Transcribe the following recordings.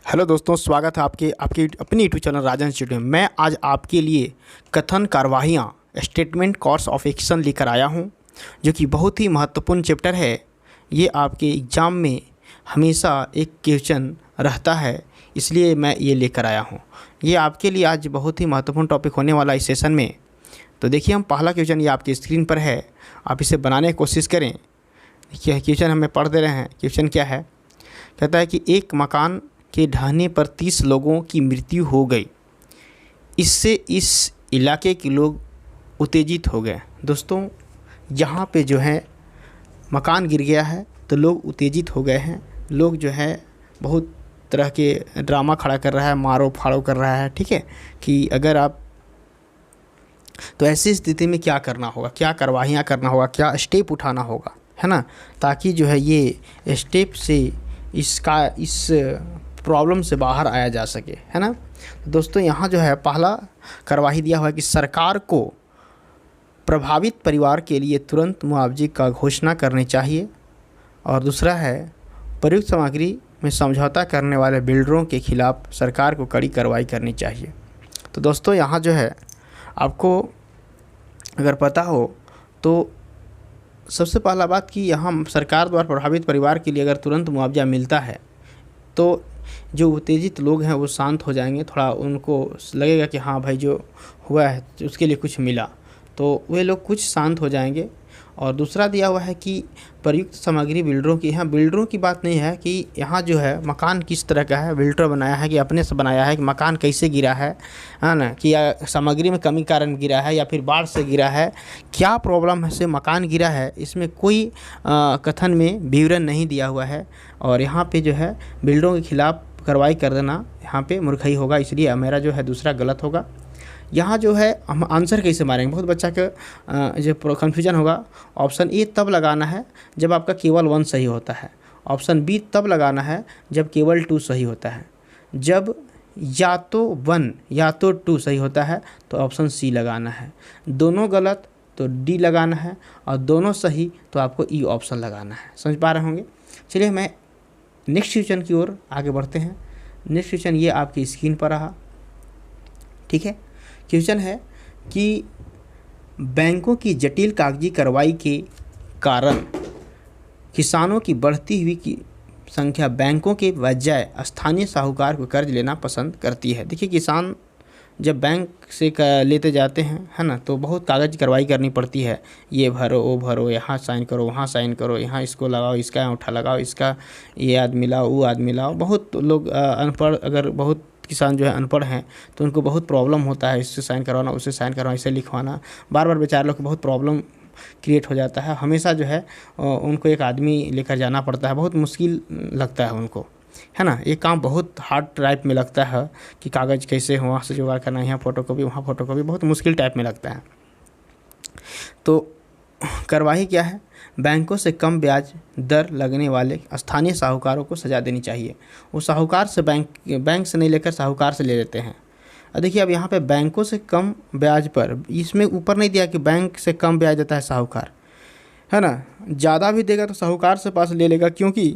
Hello दोस्तों, स्वागत है आपके आपकी अपनी यूट्यूब चैनल राजन इंस्टीट्यूट में। मैं आज आपके लिए कथन कार्यवाहियाँ स्टेटमेंट कोर्स ऑफ एक्शन लेकर आया हूँ, जो कि बहुत ही महत्वपूर्ण चैप्टर है। ये आपके एग्ज़ाम में हमेशा एक क्वेश्चन रहता है, इसलिए मैं ये लेकर आया हूँ। ये आपके लिए आज बहुत ही महत्वपूर्ण टॉपिक होने वाला इस सेशन में। तो देखिए, हम पहला क्वेश्चन ये आपकी स्क्रीन पर है, आप इसे बनाने की कोशिश करें। देखिए, क्वेश्चन हमें पढ़ दे रहे हैं। क्वेश्चन क्या है? कहता है कि एक मकान के ढहने पर 30 लोगों की मृत्यु हो गई। इससे इस इलाके के लोग उत्तेजित हो गए। दोस्तों, यहाँ पे जो है मकान गिर गया है तो लोग उत्तेजित हो गए हैं। लोग जो है बहुत तरह के ड्रामा खड़ा कर रहा है, मारो फाड़ो कर रहा है। ठीक है, कि अगर आप तो ऐसी स्थिति में क्या करना होगा, क्या कार्रवाइयाँ करना होगा, क्या स्टेप उठाना होगा, है ना, ताकि जो है ये स्टेप से इस प्रॉब्लम से बाहर आया जा सके, है ना। तो दोस्तों, यहाँ जो है पहला कार्रवाई दिया हुआ है कि सरकार को प्रभावित परिवार के लिए तुरंत मुआवजे का घोषणा करनी चाहिए। और दूसरा है प्रयुक्त सामग्री में समझौता करने वाले बिल्डरों के खिलाफ सरकार को कड़ी कार्रवाई करनी चाहिए। तो दोस्तों, यहाँ जो है आपको अगर पता हो तो सबसे पहला बात कि यहाँ सरकार द्वारा प्रभावित परिवार के लिए अगर तुरंत मुआवजा मिलता है तो जो उत्तेजित लोग हैं वो शांत हो जाएंगे। थोड़ा उनको लगेगा कि हाँ भाई, जो हुआ है उसके लिए कुछ मिला, तो वे लोग कुछ शांत हो जाएंगे। और दूसरा दिया हुआ है कि प्रयुक्त सामग्री बिल्डरों की, यहाँ बिल्डरों की बात नहीं है कि यहाँ जो है मकान किस तरह का है, बिल्डर बनाया है कि अपने से बनाया है, कि मकान कैसे गिरा है ना, कि या सामग्री में कमी कारण गिरा है या फिर बाढ़ से गिरा है, क्या प्रॉब्लम से मकान गिरा है, इसमें कोई कथन में विवरण नहीं दिया हुआ है। और यहाँ पे जो है बिल्डरों के खिलाफ कार्रवाई कर देना यहाँ पे मूर्खई होगा, इसलिए मेरा जो है दूसरा गलत होगा। यहाँ जो है हम आंसर कैसे मारेंगे, बहुत बच्चा का जो कन्फ्यूजन होगा। ऑप्शन ए तब लगाना है जब आपका केवल 1 सही होता है। ऑप्शन बी तब लगाना है जब केवल 2 सही होता है। जब या तो 1 या तो 2 सही होता है तो ऑप्शन सी लगाना है। दोनों गलत तो डी लगाना है, और दोनों सही तो आपको ई ऑप्शन लगाना है। समझ पा रहे होंगे। चलिए, मैं नेक्स्ट क्वेश्चन की ओर आगे बढ़ते हैं। नेक्स्ट क्वेश्चन ये आपकी स्क्रीन पर रहा। ठीक है, क्वेश्चन है कि बैंकों की जटिल कागजी कार्रवाई के कारण किसानों की बढ़ती हुई की संख्या बैंकों के बजाय स्थानीय साहूकार को कर्ज लेना पसंद करती है। देखिए, किसान जब बैंक से लेते जाते हैं, है ना, तो बहुत कागज कार्रवाई करनी पड़ती है। ये भरो, वो भरो, यहाँ साइन करो, वहाँ साइन करो, यहाँ इसको लगाओ, इसका अंगूठा लगाओ, इसका ये आदमी लाओ, वो आदमी लाओ। बहुत लोग अनपढ़, अगर बहुत किसान जो है अनपढ़ हैं तो उनको बहुत प्रॉब्लम होता है, इससे साइन करवाना, उससे साइन करवाना, इसे लिखवाना। बार बार बेचारे लोग को बहुत प्रॉब्लम क्रिएट हो जाता है। हमेशा जो है उनको एक आदमी लेकर जाना पड़ता है, बहुत मुश्किल लगता है उनको, है ना। ये काम बहुत हार्ड टाइप में लगता है कि कागज़ कैसे वहाँ से जुगाड़ करना, यहाँ फ़ोटोकॉपी, वहाँ फ़ोटोकॉपी, बहुत मुश्किल टाइप में लगता है। तो कार्रवाई क्या है? बैंकों से कम ब्याज दर लगने वाले स्थानीय साहूकारों को सज़ा देनी चाहिए। वो साहूकार से बैंक से नहीं लेकर साहूकार से ले लेते हैं। देखिए, अब यहाँ पे बैंकों से कम ब्याज पर, इसमें ऊपर नहीं दिया कि बैंक से कम ब्याज देता है साहूकार, है ना। ज़्यादा भी देगा तो साहूकार से पास ले लेगा, क्योंकि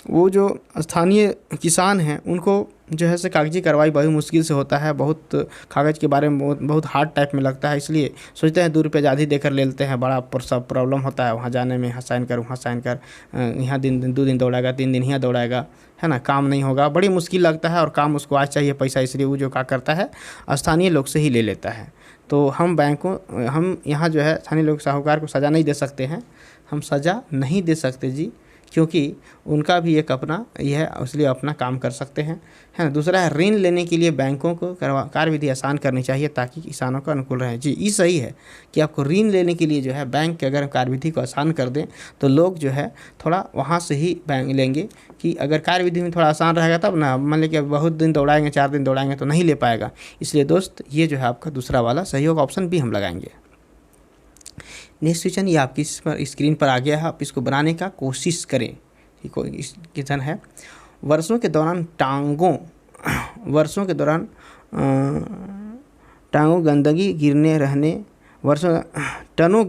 वो जो स्थानीय किसान हैं उनको जो है से कागजी कार्रवाई बहुत मुश्किल से होता है। बहुत कागज़ के बारे में बहुत हार्ड टाइप में लगता है, इसलिए सोचते हैं 2 रुपये ज़्यादा देकर ले लेते हैं। बड़ा सब प्रॉब्लम होता है वहाँ जाने में, यहाँ साइन कर, वहाँ साइन कर, यहाँ 2 दिन दौड़ाएगा, 3 दिन यहाँ दौड़ाएगा, है ना, काम नहीं होगा, बड़ी मुश्किल लगता है। और काम उसको आज चाहिए पैसा, इसलिए वो जो क्या करता है स्थानीय लोग से ही ले लेता है। तो हम यहाँ जो है स्थानीय लोग साहूकार को सज़ा नहीं दे सकते हैं, हम सज़ा नहीं दे सकते जी, क्योंकि उनका भी एक अपना यह है, इसलिए अपना काम कर सकते हैं, है ना। दूसरा है ऋण लेने के लिए बैंकों को कार्यविधि आसान करनी चाहिए ताकि किसानों का अनुकूल रहे। जी, ये सही है कि आपको ऋण लेने के लिए जो है बैंक के अगर कार्यविधि को आसान कर दें तो लोग जो है थोड़ा वहाँ से ही बैंक लेंगे। कि अगर कार्यविधि में थोड़ा आसान रहेगा तब ना, मान लीजिए कि बहुत दिन दौड़ाएंगे, 4 दिन दौड़ाएंगे तो नहीं ले पाएगा। इसलिए दोस्त, ये जो है आपका दूसरा वाला सही होगा, ऑप्शन भी हम लगाएंगे। नेक्स्ट क्वेश्चन ये आपकी स्क्रीन पर आ गया है, आप इसको बनाने का कोशिश करें। ठीक है, इस क्वेश्चन है वर्षों के दौरान टांगों गंदगी गिरने रहने टनों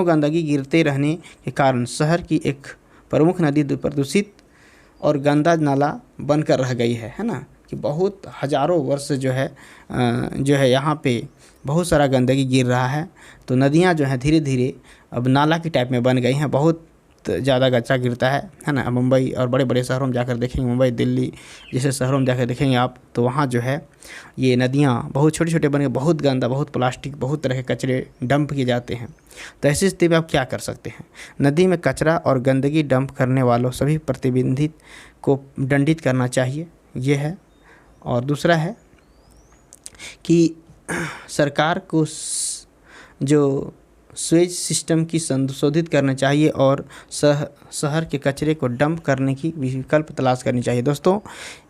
गंदगी गिरते रहने के कारण शहर की एक प्रमुख नदी प्रदूषित और गंदा नाला बनकर रह गई है ना, कि बहुत हज़ारों वर्ष जो है यहाँ पे बहुत सारा गंदगी गिर रहा है। तो नदियाँ जो हैं धीरे धीरे अब नाला की टाइप में बन गई हैं, बहुत ज़्यादा कचरा गिरता है ना। मुंबई और बड़े बड़े शहरों में जाकर देखेंगे, मुंबई दिल्ली जैसे शहरों में जाकर देखेंगे आप, तो वहाँ जो है ये नदियाँ बहुत छोटे छोटे बन गए, बहुत गंदा, बहुत प्लास्टिक, बहुत तरह के कचरे डंप किए जाते हैं। तो ऐसी स्थिति में आप क्या कर सकते हैं? नदी में कचरा और गंदगी डंप करने वालों सभी प्रतिबंधित को दंडित करना चाहिए, ये है। और दूसरा है कि सरकार को जो स्वेज सिस्टम की संशोधित करना चाहिए और शहर के कचरे को डंप करने की विकल्प तलाश करनी चाहिए। दोस्तों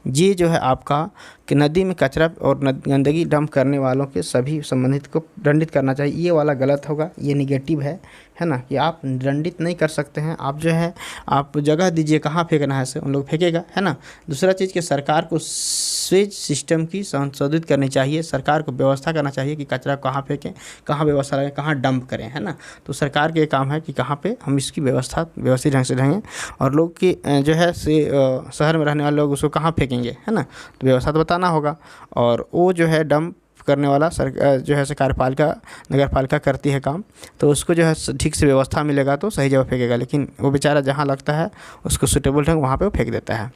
ये जो है आपका कि नदी में कचरा और गंदगी डंप करने वालों के सभी संबंधित को दंडित करना चाहिए, ये वाला गलत होगा, ये निगेटिव है ना, कि आप दंडित नहीं कर सकते हैं। आप जो है आप जगह दीजिए कहाँ फेंकना है से उन लोग फेंकेगा, है ना। दूसरा चीज़ कि सरकार को स्वेज सिस्टम की संशोधित करनी चाहिए, सरकार को व्यवस्था करना चाहिए कि कचरा कहाँ फेंकें, कहाँ व्यवस्था लगाएं, कहाँ डंप करें, है ना। तो सरकार के काम है कि कहाँ पे हम इसकी व्यवस्था व्यवस्थित ढंग से रहेंगे, और लोग की जो है से शहर में रहने वाले लोग उसको कहाँ फेंकेंगे, है ना। तो व्यवस्था तो बताना होगा, और वो जो है डंप करने वाला जो है कार्यपालिका नगर पालिका करती है काम, तो उसको जो है ठीक से व्यवस्था मिलेगा तो सही जगह फेंकेगा। लेकिन वो बेचारा जहाँ लगता है उसको सूटेबल ढंग वहाँ पे वो फेंक देता है।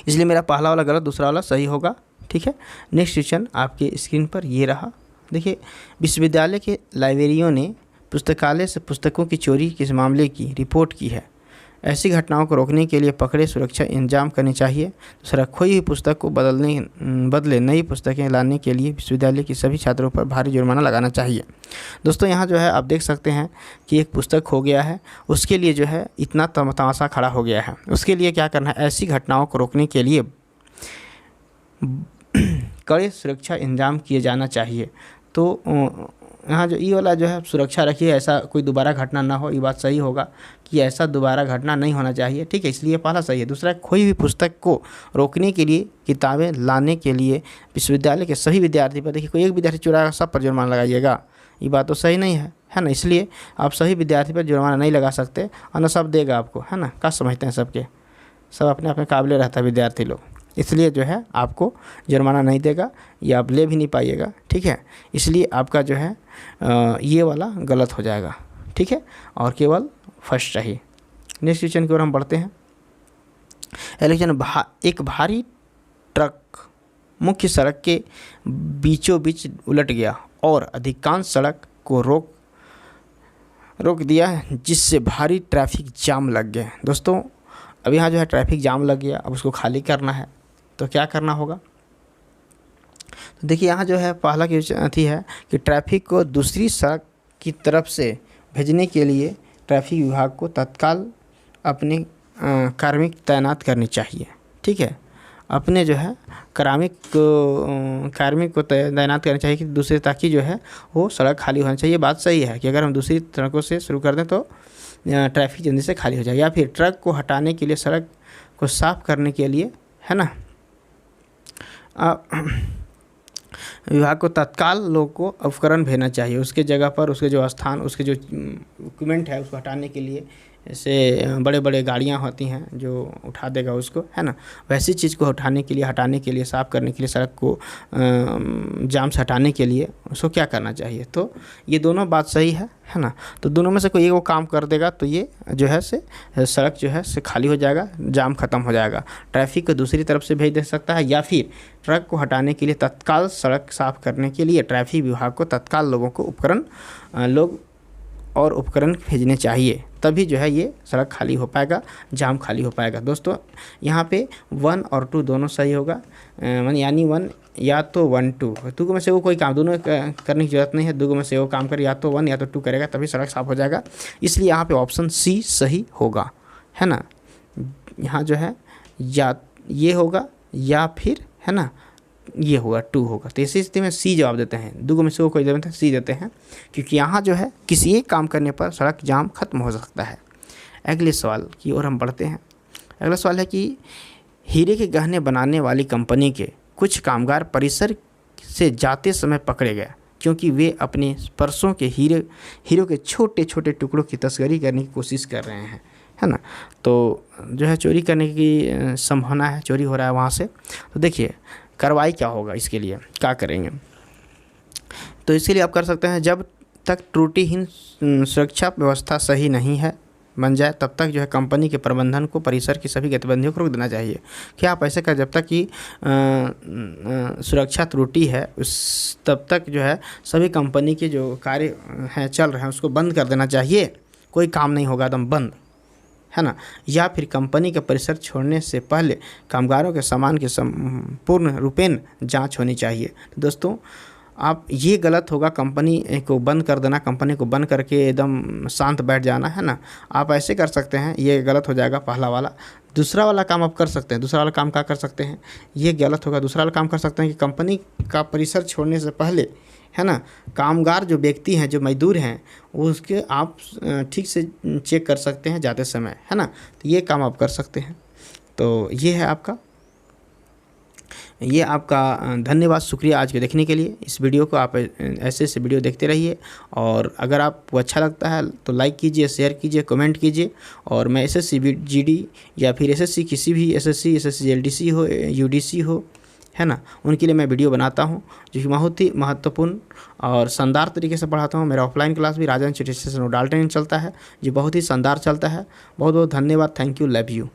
इसलिए मेरा पहला वाला गलत, दूसरा वाला सही होगा, ठीक है। नेक्स्ट क्वेश्चन आपके स्क्रीन पर ये रहा। देखिए, विश्वविद्यालय के लाइब्रेरियों ने पुस्तकालय से पुस्तकों की चोरी के मामले की रिपोर्ट की है। ऐसी घटनाओं को रोकने के लिए पकड़े सुरक्षा इंतजाम करने चाहिए। दूसरा, खोई हुई पुस्तक को बदले नई पुस्तकें लाने के लिए विश्वविद्यालय के सभी छात्रों पर भारी जुर्माना लगाना चाहिए। दोस्तों यहाँ जो है आप देख सकते हैं कि एक पुस्तक खो गया है, उसके लिए जो है इतना तमाशा खड़ा हो गया है। उसके लिए क्या करना है? ऐसी घटनाओं को रोकने के लिए कड़े सुरक्षा इंतजाम किए जाना चाहिए। तो यहाँ जो ये वाला जो है सुरक्षा रखिए, ऐसा कोई दोबारा घटना ना हो, ये बात सही होगा कि ऐसा दोबारा घटना नहीं होना चाहिए, ठीक है। इसलिए पहला सही है। दूसरा, खोई हुई पुस्तक को रोकने के लिए किताबें लाने के लिए विश्वविद्यालय के सभी विद्यार्थी पर, देखिए कोई एक विद्यार्थी चुराएगा सब पर जुर्माना लगाइएगा, ये बात तो सही नहीं है ना। इसलिए आप सभी विद्यार्थी पर जुर्माना नहीं लगा सकते, और ना सब देगा आपको, है ना। क्या समझते हैं सबके सब अपने अपने काबिल रहता है विद्यार्थी लोग, इसलिए जो है आपको जुर्माना नहीं देगा, या आप ले भी नहीं पाइएगा, ठीक है। इसलिए आपका जो है ये वाला गलत हो जाएगा, ठीक है, और केवल फर्स्ट चाहिए। नेक्स्ट क्वेश्चन की ओर हम बढ़ते हैं। क्वेश्चन, एक भारी ट्रक मुख्य सड़क के बीचों बीच उलट गया और अधिकांश सड़क को रोक दिया, जिससे भारी ट्रैफिक जाम लग गया। दोस्तों अब यहाँ जो है ट्रैफिक जाम लग गया, अब उसको खाली करना है, तो क्या करना होगा? तो देखिए यहाँ जो है पहला क्वेश्चन है कि ट्रैफिक को दूसरी सड़क की तरफ से भेजने के लिए ट्रैफिक विभाग को तत्काल अपने कार्मिक तैनात करनी चाहिए, ठीक है। अपने जो है कार्मिक को तैनात करना चाहिए कि दूसरे, ताकि जो है वो सड़क खाली होनी चाहिए। बात सही है कि अगर हम दूसरी सड़कों से शुरू कर दें तो ट्रैफिक जल्दी से खाली हो जाए। या फिर ट्रक को हटाने के लिए, सड़क को साफ़ करने के लिए, है ना, विभाग को तत्काल लोगों को उपकरण भेजना चाहिए उसके जगह पर, उसके जो स्थान, उसके जो इक्विपमेंट है उसको हटाने के लिए। जैसे बड़े बड़े गाड़ियाँ होती हैं जो उठा देगा उसको, है ना, वैसी चीज़ को हटाने के लिए साफ़ करने के लिए, सड़क को जाम से हटाने के लिए उसको क्या करना चाहिए। तो ये दोनों बात सही है ना। तो दोनों में से कोई एक वो काम कर देगा तो ये जो है से सड़क जो है से खाली हो जाएगा, जाम ख़त्म हो जाएगा। ट्रैफिक को दूसरी तरफ से भेज दे सकता है, या फिर ट्रक को हटाने के लिए तत्काल सड़क साफ़ करने के लिए ट्रैफिक विभाग को तत्काल लोगों को उपकरण भेजने चाहिए, तभी जो है ये सड़क खाली हो पाएगा, जाम खाली हो पाएगा। दोस्तों यहाँ पे 1 और 2 दोनों सही होगा, यानी 1 या तो 1 2 में से वो कोई काम, दोनों करने की ज़रूरत नहीं है, 2 में से वो काम करे, या तो 1 या तो 2 करेगा तभी सड़क साफ़ हो जाएगा। इसलिए यहाँ पे ऑप्शन सी सही होगा, है ना। यहाँ जो है या ये होगा या फिर, है ना, ये होगा 2 होगा। तो इसी स्थिति में सी जवाब देते हैं, 2 में से वो कोई देते हैं, सी देते हैं, क्योंकि यहाँ जो है किसी एक काम करने पर सड़क जाम खत्म हो सकता है। अगले सवाल की ओर हम बढ़ते हैं। अगला सवाल है कि हीरे के गहने बनाने वाली कंपनी के कुछ कामगार परिसर से जाते समय पकड़े गए, क्योंकि वे अपने पर्सों के हीरों के छोटे छोटे टुकड़ों की तस्करी करने की कोशिश कर रहे हैं। है ना। तो जो है चोरी करने की संभावना है, चोरी हो रहा है वहाँ से। तो देखिए कार्रवाई क्या होगा, इसके लिए क्या करेंगे। तो इसके लिए आप कर सकते हैं, जब तक त्रुटिहीन सुरक्षा व्यवस्था सही नहीं है बन जाए तब तक जो है कंपनी के प्रबंधन को परिसर की सभी गतिविधियों को रोक देना चाहिए। क्या आप ऐसे कर, जब तक कि सुरक्षा त्रुटि है उस तब तक जो है सभी कंपनी के जो कार्य हैं चल रहे हैं उसको बंद कर देना चाहिए। कोई काम नहीं होगा, एकदम बंद, है ना। या फिर कंपनी के परिसर छोड़ने से पहले कामगारों के सामान की संपूर्ण रूपेण जांच होनी चाहिए। तो दोस्तों आप, ये गलत होगा कंपनी को बंद कर देना, कंपनी को बंद करके एकदम शांत बैठ जाना, है ना। आप ऐसे कर सकते हैं, ये गलत हो जाएगा पहला वाला। दूसरा वाला काम आप कर सकते हैं। दूसरा वाला काम क्या कर सकते हैं, ये गलत होगा। दूसरा वाला काम कर सकते हैं कि कंपनी का परिसर छोड़ने से पहले, है ना, कामगार जो व्यक्ति हैं, जो मजदूर हैं, वो उसके आप ठीक से चेक कर सकते हैं जाते समय, है ना। तो ये काम आप कर सकते हैं। तो ये है आपका, ये आपका धन्यवाद, शुक्रिया आज के देखने के लिए। इस वीडियो को आप ऐसे ऐसे वीडियो देखते रहिए, और अगर आपको अच्छा लगता है तो लाइक कीजिए, शेयर कीजिए, कमेंट कीजिए। और मैं एसएससी जीडी या फिर एसएससी किसी भी एसएससी एलडीसी हो, यूडीसी हो, है ना, उनके लिए मैं वीडियो बनाता हूँ जो कि बहुत ही महत्वपूर्ण और शानदार तरीके से पढ़ाता हूँ। मेरा ऑफलाइन क्लास भी राजन इंस्टीट्यूट डाल्टन चलता है, जो बहुत ही शानदार चलता है। बहुत बहुत धन्यवाद, थैंक यू, लव यू।